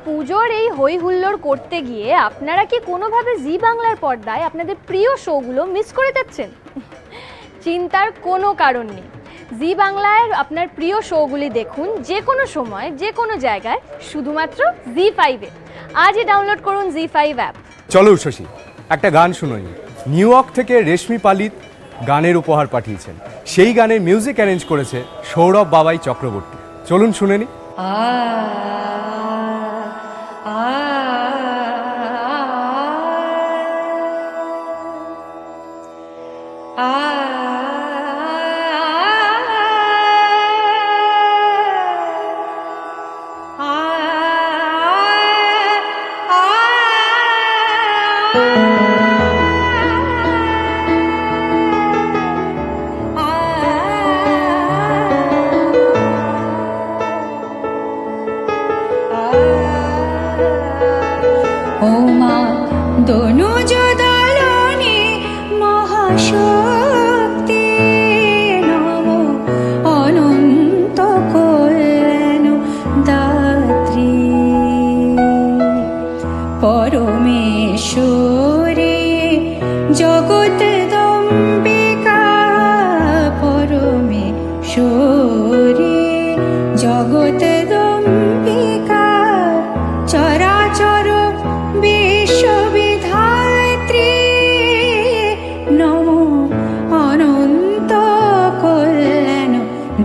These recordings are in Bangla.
পুজোর এই হই হুল্লোড় করতে গিয়ে আপনারা কি কোনোভাবে জি বাংলার পর্দায় আপনাদের প্রিয় শোগুলো মিস করে যাচ্ছেন? চিন্তার কোনো কারণ নেই। জি বাংলায় আপনার প্রিয় শোগুলি দেখুন যে কোনো সময় যে কোনো জায়গায় শুধুমাত্র জি5-এ। আজই ডাউনলোড করুন জি5 অ্যাপ। চলো শশী, একটা গান শুনোই। নিউ ইয়র্ক থেকে রেশমি পালিত গানের উপহার পাঠিয়েছেন। সেই গানের মিউজিক অ্যারেঞ্জ করেছে সৌরভ বাবাই চক্রবর্তী। চলুন শুনে নি। ও মা দনুজ দলনে মহাশক্তি নম অনন্ত কল্যাণ দাত্রী পরমেশ্বরী জগৎ দম্বিকা পরমেশ্বরী জগৎ দম্বিকা চরাচর বিশ্ববিধাত্রী নম অনন্ত কল্যাণ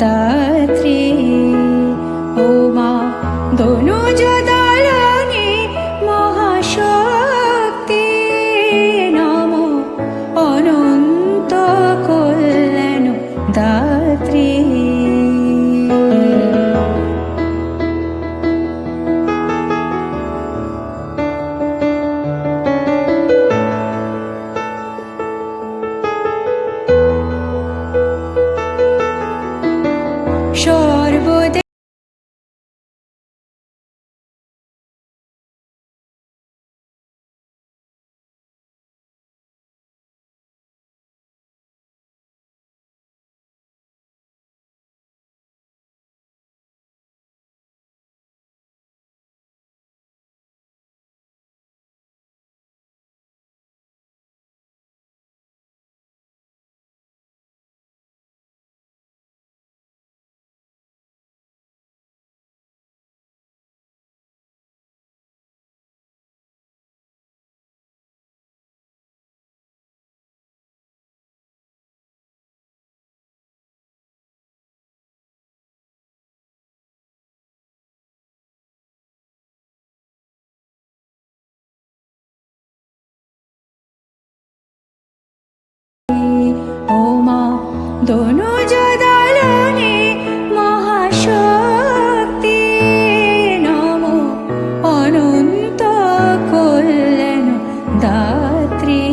দাত্রী ও মা দনুজ দলনে মহাশক্তি নম অনন্ত কল্যাণ দাত্রী। সর্বদা ও মা দনুজ দলনে মহাশক্তি নম অনন্ত কল্যাণ দাত্রী।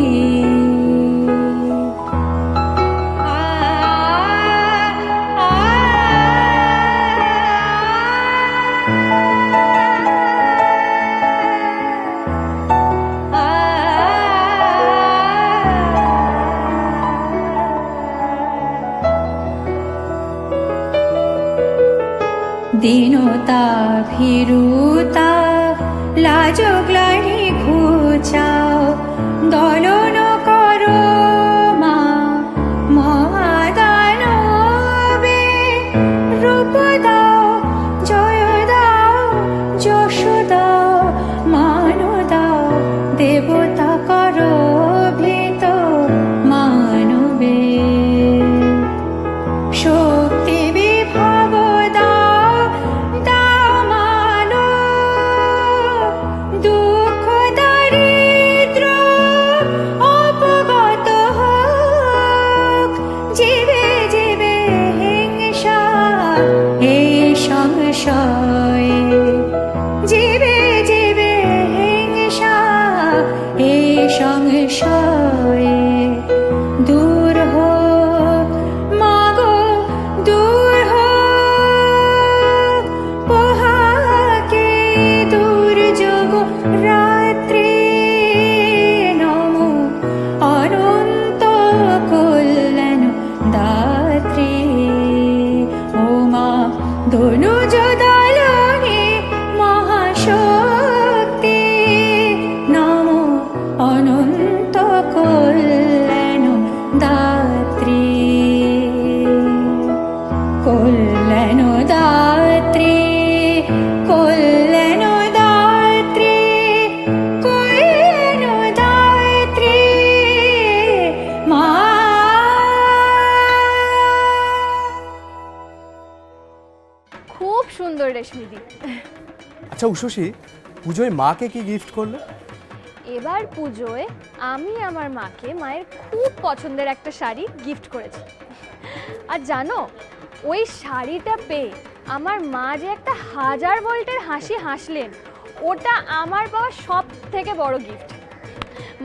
দীনতা ভীরুতা লাজ গ্লানি ঘুচাও দলন করো মা মহাদানবে রূপ দাও জয় দাও যশ দাও মান দাও দেবতা করো ভীত মানবে শক্তি বিভব দাও দামানো দুঃখ দারিদ্র অপগত হোক জীবে জীবে হিংসা এই সংশয়ে জীবে জীবে হিংসা এই সংশয়ে দূর হোক মাগো দূর হোক পোহাকে দুর্যোগ রাত্রি নম অনন্ত কল্যাণ দাত্রী ও মা দনুজ দলনে মহাশক্তি আচ্ছা উষসী, পুজোয় মাকে কি গিফট করলে? এবার পুজোয় আমি আমার মাকে মায়ের খুব পছন্দের একটা শাড়ি গিফট করেছি। আর জানো, ওই শাড়িটা পেয়ে আমার মা যে একটা 1000 ভোল্টের হাসি হাসলেন, ওটা আমার পাওয়া সব থেকে বড় গিফট।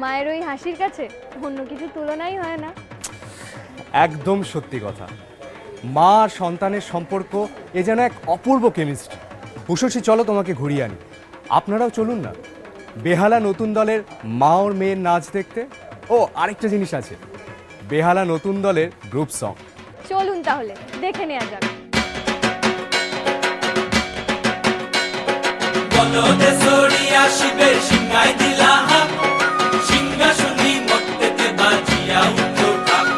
মায়ের ওই হাসির কাছে অন্য কিছু তুলনাই হয় না। একদম সত্যি কথা, মা আর সন্তানের সম্পর্ক এ যেন এক অপূর্ব কেমিস্ট্রি। উষসী, চলো তোমাকে ঘুরিয়ে আনি। আপনারাও চলুন না বেহালা নতুন দলের মা ওর মেয়ের নাচ দেখতে। ও আরেকটা জিনিস আছে, বেহালা নতুন দলের গ্রুপ সং। চলুন তাহলে দেখে নেওয়া যাক। বলো দেশরিয়া শিবের সিংহায় দিলা হাত, সিংহাসনী মত্তেতে বাজিয়া উঠো ঢাক।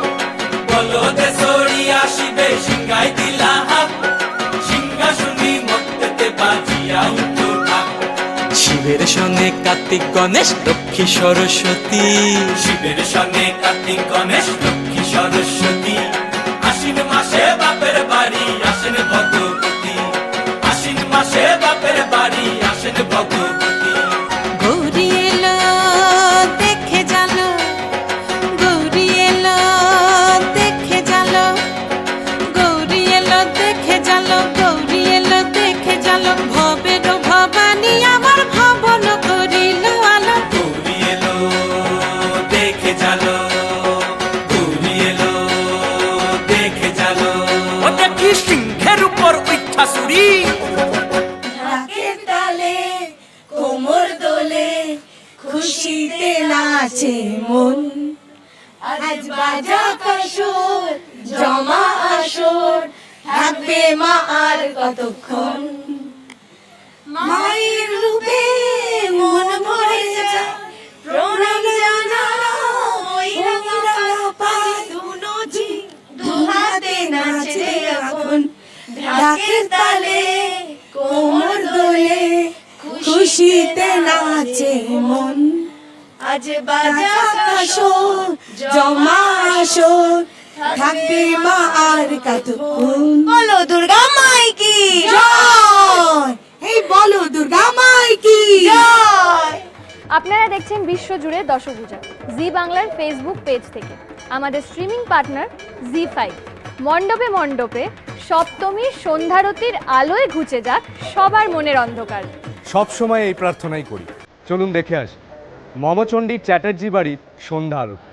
বলো দেশরিয়া শিবের সিংহায় দিলা হাত, সিংহাসনী মত্তেতে বাজিয়া উঠো ঢাক। শিবের সঙ্গে কার্তিক গণেশ লক্ষ্মী সরস্বতী, শিবের সঙ্গে কার্তিক গণেশ লক্ষ্মী সরস্বতী। আশ্বিন মাসে বাপের বাড়ি আসেন ভগবতী, আশ্বিন মাসে বাপের বাড়ি আসেন ভগবতী। গৌরী এলো দেখে জানো, গৌরী এলো দেখে জানো, গৌরী এলো দেখে জানো, গৌরী এলো দেখে জানো। ভবের ভবানী আমার ভবন করিল আলো। গৌরী এলো দেখে জালো, গৌরী এলো দেখে জালো। ও দেখি সিংহের উপর উঠা সুরি, ঢাকের তালে কোমর দোলে খুশিতে নাচে মন। আজ বাজা কাসর জমা আসর, থাকবে মা আর কতক্ষণ। মায়ের রূপে মন ভরে যায়, প্রণাম জানাই রাঙা পায়ে দুনজি, দুহাতে নাচে এখন। ঢাকের তালে কোমর দোলে খুশিতে নাচে মন। আজ বাজা কাসর জমা আসর, থাকবে মা আর কতক্ষণ। বলো দুর্গা মাই কি জয়, এই বলো দুর্গা মাই কি জয়। আপনারা দেখছেন বিশ্বজুড়ে দশভূজা জি বাংলার ফেসবুক পেজ থেকে। আমাদের স্ট্রিমিং পার্টনার জি5। মণ্ডপে মণ্ডপে সপ্তমীর সন্ধ্যারতির আলোয় ঘুচে যাক সবার মনের অন্ধকার। সব সময় এই প্রার্থনাই করি। চলুন দেখে আসি মমচণ্ডী চ্যাটার্জি বাড়ির সন্ধ্যা আরতি।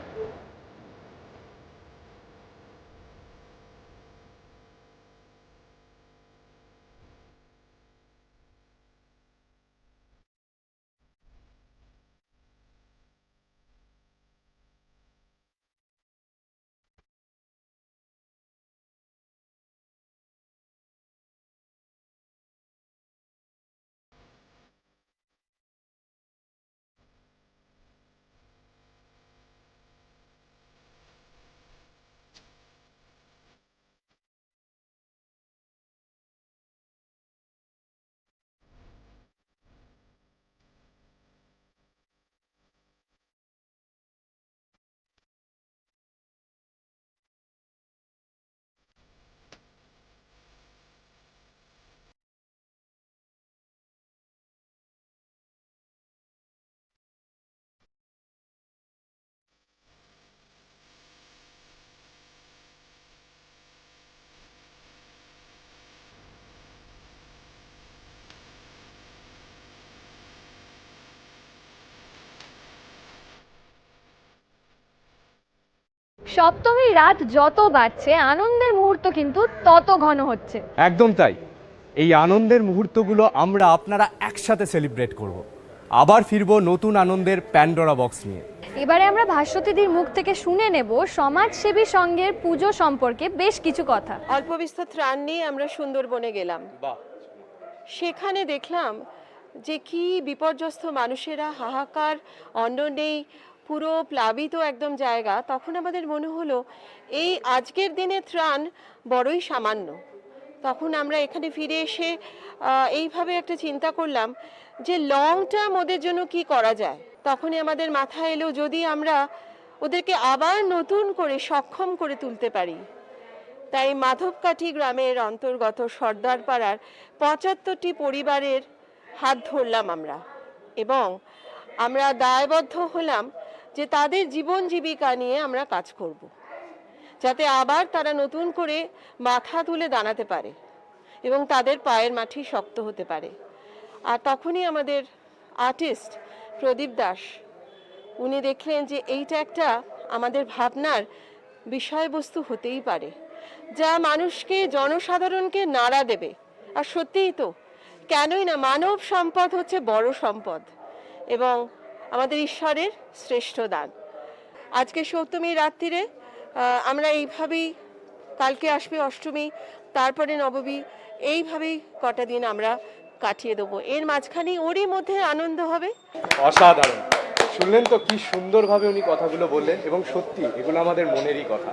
সপ্তমীর রাত যত বাড়ছে আনন্দের মুহূর্ত কিন্তু তত ঘন হচ্ছে। একদম তাই, এই আনন্দের মুহূর্তগুলো আমরা আপনারা একসাথে সেলিব্রেট করব। আবার ফিরবো নতুন আনন্দের প্যান্ডোরা বক্স নিয়ে। এবারে আমরা ভাস্বতীদির মুখ থেকে শুনে নেব সমাজসেবী সংঘের পুজো সম্পর্কে বেশ কিছু কথা। অল্প বিস্তর ত্রাণ নিয়ে আমরা সুন্দরবনে গেলাম। সেখানে দেখলাম যে কি বিপর্যস্ত মানুষেরা, হাহাকার, অন্ন নেই, পুরো প্লাবিত একদম জায়গা। তখন আমাদের মনে হলো এই আজকের দিনে ত্রাণ বড়ই সামান্য। তখন আমরা এখানে ফিরে এসে এইভাবে একটা চিন্তা করলাম যে লং টার্ম ওদের জন্য কি করা যায়। তখনই আমাদের মাথায় এলো যদি আমরা ওদেরকে আবার নতুন করে সক্ষম করে তুলতে পারি। তাই মাধবকাঠি গ্রামের অন্তর্গত সর্দারপাড়ার ৭৫টি পরিবারের হাত ধরলাম আমরা, এবং আমরা দায়বদ্ধ হলাম যে তাদের জীবন জীবিকা নিয়ে আমরা কাজ করব, যাতে আবার তারা নতুন করে মাথা তুলে দাঁড়াতে পারে এবং তাদের পায়ের মাটি শক্ত হতে পারে। আর তখনই আমাদের আর্টিস্ট প্রদীপ দাস উনি দেখলেন যে এইটা একটা আমাদের ভাবনার বিষয়বস্তু হতেই পারে, যা মানুষকে, জনসাধারণকে নাড়া দেবে। আর সত্যিই তো, কেনই না, মানব সম্পদ হচ্ছে বড় সম্পদ এবং আমাদের ঈশ্বরের শ্রেষ্ঠ দান। আজকে সপ্তমী রাত্রিরে আমরা এইভাবেই, কালকে আসবে অষ্টমী, তারপরে নবমী, এইভাবেই কটা দিন আমরা কাটিয়ে দেবো। এর মাঝখানে ওরই মধ্যে আনন্দ হবে। অসাধারণ। শুনলেন তো কি সুন্দরভাবে উনি কথাগুলো বললেন, এবং সত্যি এগুলো আমাদের মনেরই কথা।